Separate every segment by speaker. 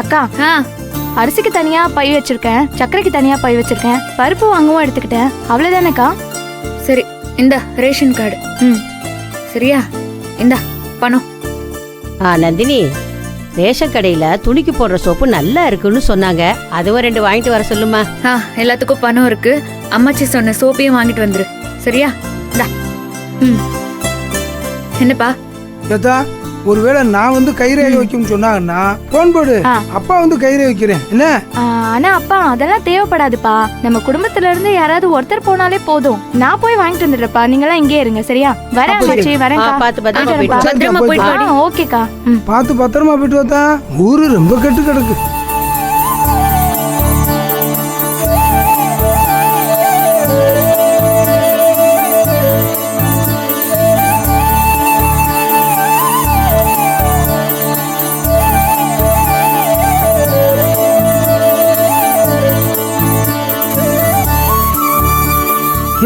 Speaker 1: அக்கா அரிசிக்கு தனியா பை வச்சிருக்கேன், சர்க்கரைக்கு தனியா பை வச்சிருக்கேன், பருப்பு வாங்கவும் எடுத்துக்கிட்டேன். அவ்வளவுதானக்கா?
Speaker 2: சரி, இந்த ரேஷன் கார்டு. சரியா, இந்த பணம்.
Speaker 3: நந்தினி, ரேஷன் கடையில துணிக்கு போடுற சோப்பு நல்லா இருக்குன்னு சொன்னாங்க. அதுவும் 2 வாங்கிட்டு வர சொல்லுமா.
Speaker 2: எல்லாத்துக்கும் பணம் இருக்கு. அம்மாச்சி சொன்ன சோப்பையும் வாங்கிட்டு வந்துரு. சரியா? என்னப்பா?
Speaker 4: ஒருவேளை நான் வந்து கைரேகை வைக்கும் சொன்னாங்கன்னா போன் போடு, அப்பா வந்து கைரேகை வைக்கிறேன். என்ன?
Speaker 1: ஆனா அப்பா அதெல்லாம் தேவைப்படாதுப்பா. நம்ம குடும்பத்துல இருந்து யாராவது ஒருத்தர் போனாலே போதும். நான் போய் வாங்கிட்டு வந்துடுறப்பா. நீங்க எல்லாம் இங்கே இருங்க. சரியா? வரேன் அம்மாச்சி, வரேன்.
Speaker 3: பார்த்து பத்திரமா
Speaker 1: போயிட்டு வாடி. ஓகேக்கா.
Speaker 4: பார்த்து பத்திரமா போயிட்டு வாத்தா. ஊரு ரொம்ப கெட்டு கிடக்கு.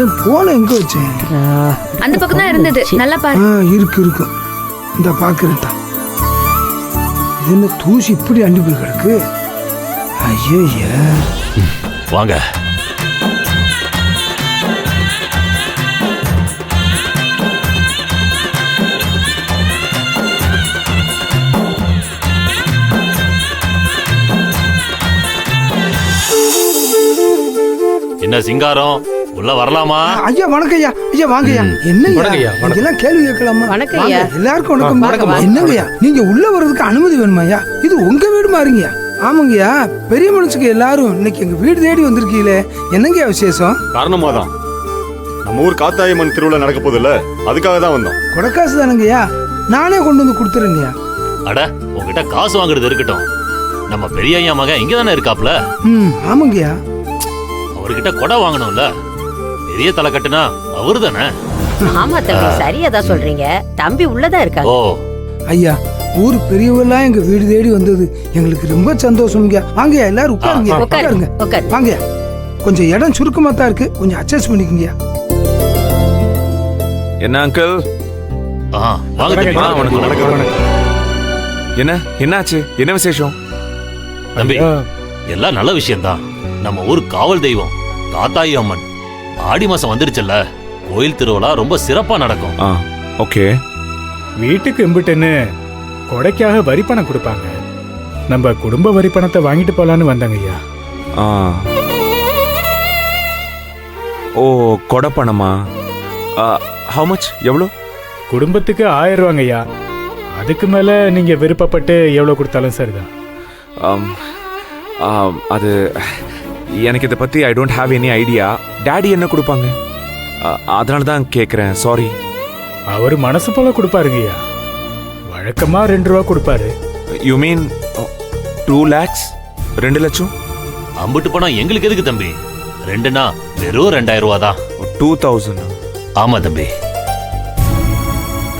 Speaker 4: என் போன எங்க வச்சேன்?
Speaker 2: அந்த பக்கம் தான் இருந்தது. நல்லா பாரு.
Speaker 4: இருக்கு. இந்த பாக்குறேன். என்ன தூசி இப்படி அண்டி போய் கிடக்கு? ஐயா
Speaker 5: வாங்க. என்ன சிங்காரம், உள்ள வரலாமா?
Speaker 4: ஐயா வணக்கம் ஐயா. ஐயா வாங்க ஐயா. என்னய்யா இதெல்லாம் கேள்வி கேட்கலாமா?
Speaker 3: வணக்கம் ஐயா.
Speaker 4: எல்லாருக்கும் வணக்கம். என்னங்கய்யா நீங்க உள்ள வர்றதுக்கு அனுமதி வேணுமா ஐயா? இது உங்க வீடு மாறுங்கய்யா. ஆமாங்கய்யா, பெரிய மனுஷங்க எல்லாரும் இன்னைக்கு எங்க வீடு தேடி வந்திருக்கீங்களே, என்னங்கய்யா விசேஷம்?
Speaker 6: காரணமா தான் நம்ம ஊர் காத்தாயம்மன் திருவிழா நடக்க போதில்ல, அதுக்காக தான் வந்தோம்.
Speaker 4: கொடைக்காசு தானங்கய்யா, நானே கொண்டு வந்து கொடுத்துறேங்கய்யா.
Speaker 5: அட, உங்ககிட்ட காசு வாங்குறது இருக்கட்டும், நம்ம பெரிய ஐயா மகன் இங்க தானே இருக்காப்ல.
Speaker 4: ஆமாங்கய்யா.
Speaker 5: அவர்கிட்ட கொடை வாங்கணும்ல, பெரிய தலை கட்டுனா அவரு தானே.
Speaker 3: ஆமா தம்பி, சரியாதான் சொல்றீங்க. தம்பி உள்ளதான் இருக்காங்க.
Speaker 5: ஓ
Speaker 4: ஐயா, ஊர் பெரியவெல்லாம் எங்க வீடு தேடி வந்தது எங்களுக்கு ரொம்ப சந்தோஷம்யா. வாங்கய்யா எல்லாரும் உட்காருங்க. வாங்கய்யா, கொஞ்சம் இடம் சுருக்கமா தான் இருக்கு, கொஞ்சம் அட்ஜஸ்ட் பண்ணிக்கங்கய்யா.
Speaker 7: என்ன அங்கிள்? என்ன என்னாச்சு? என்ன விசேஷம்?
Speaker 5: தம்பி, எல்லாம் நல்ல விஷயம்தான். நம்ம ஊர் காவல் தெய்வம் காத்தாயி அம்மன் ஆடி மாசம் வந்துருச்சுல்ல, கோயில் திருவிழா ரொம்ப சிறப்பா நடக்கும்.
Speaker 7: ஓகே.
Speaker 8: வீட்டுக்கு எம்பிட்டுன்னு கொடைக்காக வரி பணம் கொடுப்பாங்க. நம்ம குடும்ப வரி பணத்தை வாங்கிட்டு போலான்னு வந்தாங்க ஐயா.
Speaker 7: ஓ, கொடை பணமா? How much? எவ்வளோ?
Speaker 8: குடும்பத்துக்கு 1000 ரூபாங்க ஐயா. அதுக்கு மேல நீங்க விருப்பப்பட்டு எவ்வளவு கொடுத்தாலும் சரிதான்.
Speaker 7: அது எனக்கு இதை பத்தி I don't have any idea. Daddy என்ன கொடுப்பாங்க? அதனால தான் கேட்குறேன். சாரி.
Speaker 8: அவர் மனசு போல கொடுப்பாருங்க ஐயா. வழக்கமா 2 ரூபா கொடுப்பாரு.
Speaker 7: You mean 2 lakhs? 2 லட்சம்?
Speaker 5: அம்பிட்டு பணம் எங்களுக்கு எதுக்கு தம்பி? 2னா வெறும் 2000 ரூபா தான்.
Speaker 7: 2000?
Speaker 5: ஆமா தம்பி.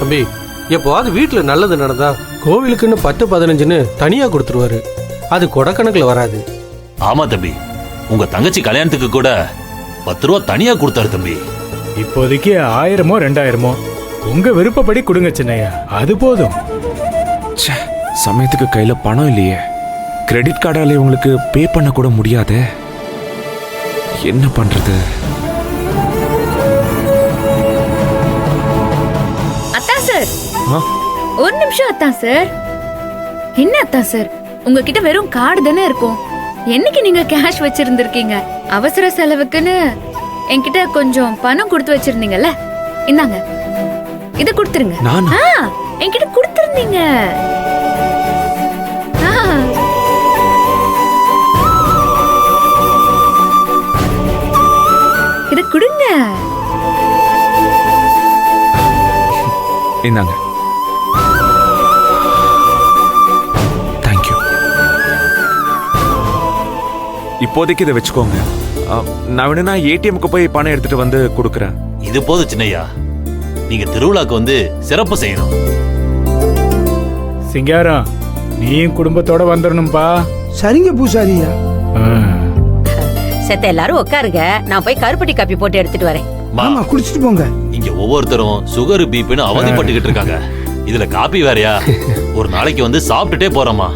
Speaker 9: தம்பி, எப்போது வீட்டில் நல்லது நடந்தா கோவிலுக்குன்னு 10-15ன்னு தனியா கொடுத்துருவாரு. அது கொடைக்கணக்கில் வராது.
Speaker 5: ஆமா தம்பி, உங்க தங்கச்சி கல்யாணத்துக்கு கூட 10 ரூபா தனியா கொடுத்தாரு தம்பி.
Speaker 8: இப்போதைக்கு 1000மோ 2000மோ உங்க விருப்பப்படி கொடுங்க சின்னையா, அது போதும்.
Speaker 7: சமயத்துக்கு கையில பணம் இல்லையே. கிரெடிட் கார்டால உங்களுக்கு பே பண்ண கூட முடியாதே. என்ன பண்றது?
Speaker 2: அத்தா சார், ஒரு நிமிஷம். அத்தா சார், என்ன அத்தா சார், உங்ககிட்ட வெறும் கார்டு தானே இருக்கும். என்னைக்கு நீங்க கேஷ் வச்சிருந்திருக்கீங்க? அவசர செலவுக்குன்னு என்கிட்ட கொஞ்சம் பணம் கொடுத்து வச்சிருந்தீங்கல்ல, இந்தாங்க, இத கொடுத்துருங்க. என்கிட்ட கொடுத்திருந்தீங்க. இத கொடுங்க.
Speaker 7: இந்தாங்க. தேங்க்யூ. இப்போதைக்கு இதை வச்சுக்கோங்க. நான் வேணும்னா ஏடிஎம்க்கு போய் பணம் எடுத்துட்டு வந்து கொடுக்குறேன்.
Speaker 5: இது போதும் சின்னையா, நீங்க திருவிழாக்கு வந்து சிறப்பு செய்யணும்.
Speaker 8: சிங்காரம், நீயும் குடும்பத்தோட வந்துடணும்பா.
Speaker 4: சரிங்க பூசாரியா.
Speaker 3: செத்த எல்லாரும் உட்காருங்க, நான் போய் கருப்பட்டி காப்பி போட்டு எடுத்துட்டு வரேன்.
Speaker 4: மாமா குடிச்சிட்டு போங்க.
Speaker 5: இங்க ஒவ்வொருத்தரும் சுகர் பிபின்னு அவதிப்பட்டுக்கிட்டு இருக்காங்க. இதுல காப்பி வேறையா? ஒரு நாளைக்கு வந்து சாப்பிட்டுட்டே போறோமா?